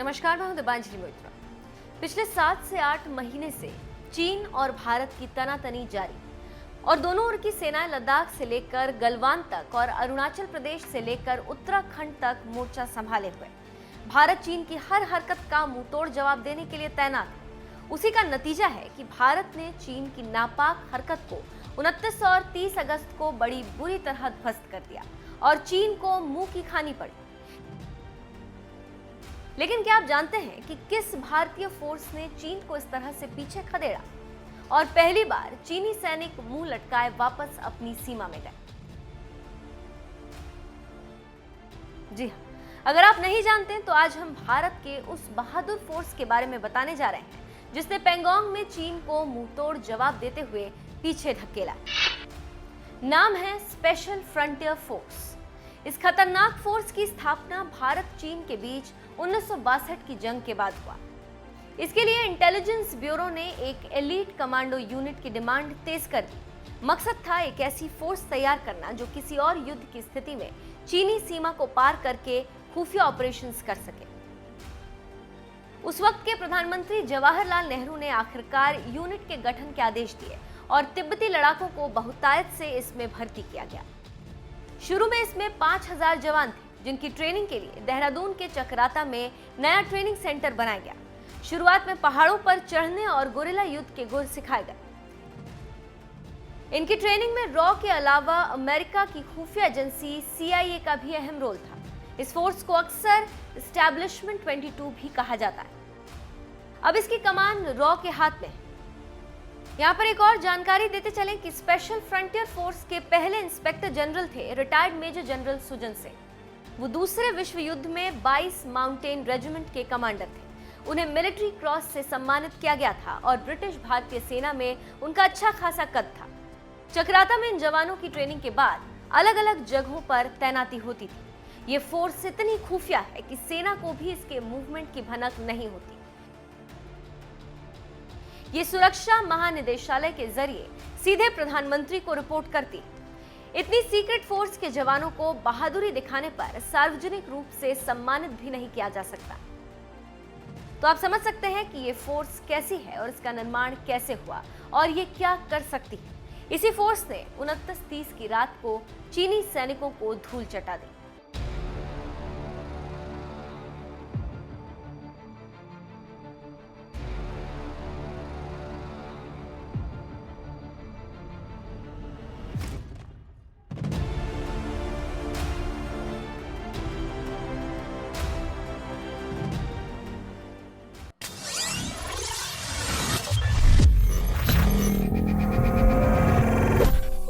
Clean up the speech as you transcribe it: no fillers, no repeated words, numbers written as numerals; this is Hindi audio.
नमस्कार, मैं हूं दिबांजलि मोइत्रा। पिछले 7 से 8 महीने से चीन और भारत की तनातनी जारी और दोनों ओर की सेनाएं लद्दाख से लेकर गलवान तक और अरुणाचल प्रदेश से लेकर उत्तराखंड तक मोर्चा संभाले हुए। भारत चीन की हर हरकत का मुंहतोड़ जवाब देने के लिए तैनात है। उसी का नतीजा है कि भारत ने चीन की नापाक हरकत को 29 और 30 अगस्त को बड़ी बुरी तरह ध्वस्त कर दिया और चीन को मुंह की खानी पड़ी। लेकिन क्या आप जानते हैं कि किस भारतीय फोर्स ने चीन को इस तरह से पीछे खदेड़ा और पहली बार चीनी सैनिक मुंह लटकाए वापस अपनी सीमा में गए? जी हाँ, अगर आप नहीं जानते तो आज हम भारत के उस बहादुर फोर्स के बारे में बताने जा रहे हैं जिसने पेंगोंग में चीन को मुंहतोड़ जवाब देते हुए पीछे धकेला। नाम है स्पेशल फ्रंटियर फोर्स। इस खतरनाक फोर्स की स्थापना भारत चीन के बीच 1962 की जंग के बाद हुआ। इसके लिए इंटेलिजेंस ब्यूरो ने एक एलीट कमांडो यूनिट की डिमांड तेज कर दी। मकसद था एक ऐसी फोर्स तैयार करना जो किसी और युद्ध की स्थिति में चीनी सीमा को पार करके खुफिया ऑपरेशंस कर सके। उस वक्त के प्रधानमंत्री जवाहरलाल नेहरू ने आखिरकार यूनिट के गठन के आदेश दिए और तिब्बती लड़ाकों को बहुतायत से इसमें भर्ती किया गया। शुरू में इसमें 5000 जवान थे जिनकी ट्रेनिंग के लिए देहरादून के चकराता में नया ट्रेनिंग सेंटर बनाया गया। शुरुआत में पहाड़ों पर चढ़ने और गोरिल्ला युद्ध के गुर सिखाए गए। इनकी ट्रेनिंग में रॉ के अलावा अमेरिका की खुफिया एजेंसी CIA का भी अहम रोल था। इस फोर्स को अक्सर एस्टैब्लिशमेंट 22 भी कहा जाता है। अब इसकी कमान रॉ के हाथ में है। यहाँ पर एक और जानकारी देते चलें कि स्पेशल फ्रंटियर फोर्स के पहले इंस्पेक्टर जनरल थे रिटायर्ड मेजर जनरल सुजन सिंह। वो दूसरे विश्व युद्ध में 22 माउंटेन रेजिमेंट के कमांडर थे। उन्हें मिलिट्री क्रॉस से सम्मानित किया गया था और ब्रिटिश भारतीय सेना में उनका अच्छा खासा कद था। चकराता में इन जवानों की ट्रेनिंग के बाद अलग अलग जगहों पर तैनाती होती थी। ये फोर्स इतनी खुफिया है कि सेना को भी इसके मूवमेंट की भनक नहीं होती। ये सुरक्षा महानिदेशालय के जरिए सीधे प्रधानमंत्री को रिपोर्ट करती। इतनी सीक्रेट फोर्स के जवानों को बहादुरी दिखाने पर सार्वजनिक रूप से सम्मानित भी नहीं किया जा सकता। तो आप समझ सकते हैं कि ये फोर्स कैसी है और इसका निर्माण कैसे हुआ और ये क्या कर सकती है। इसी फोर्स ने 29-30 की रात को चीनी सैनिकों को धूल चटा दी।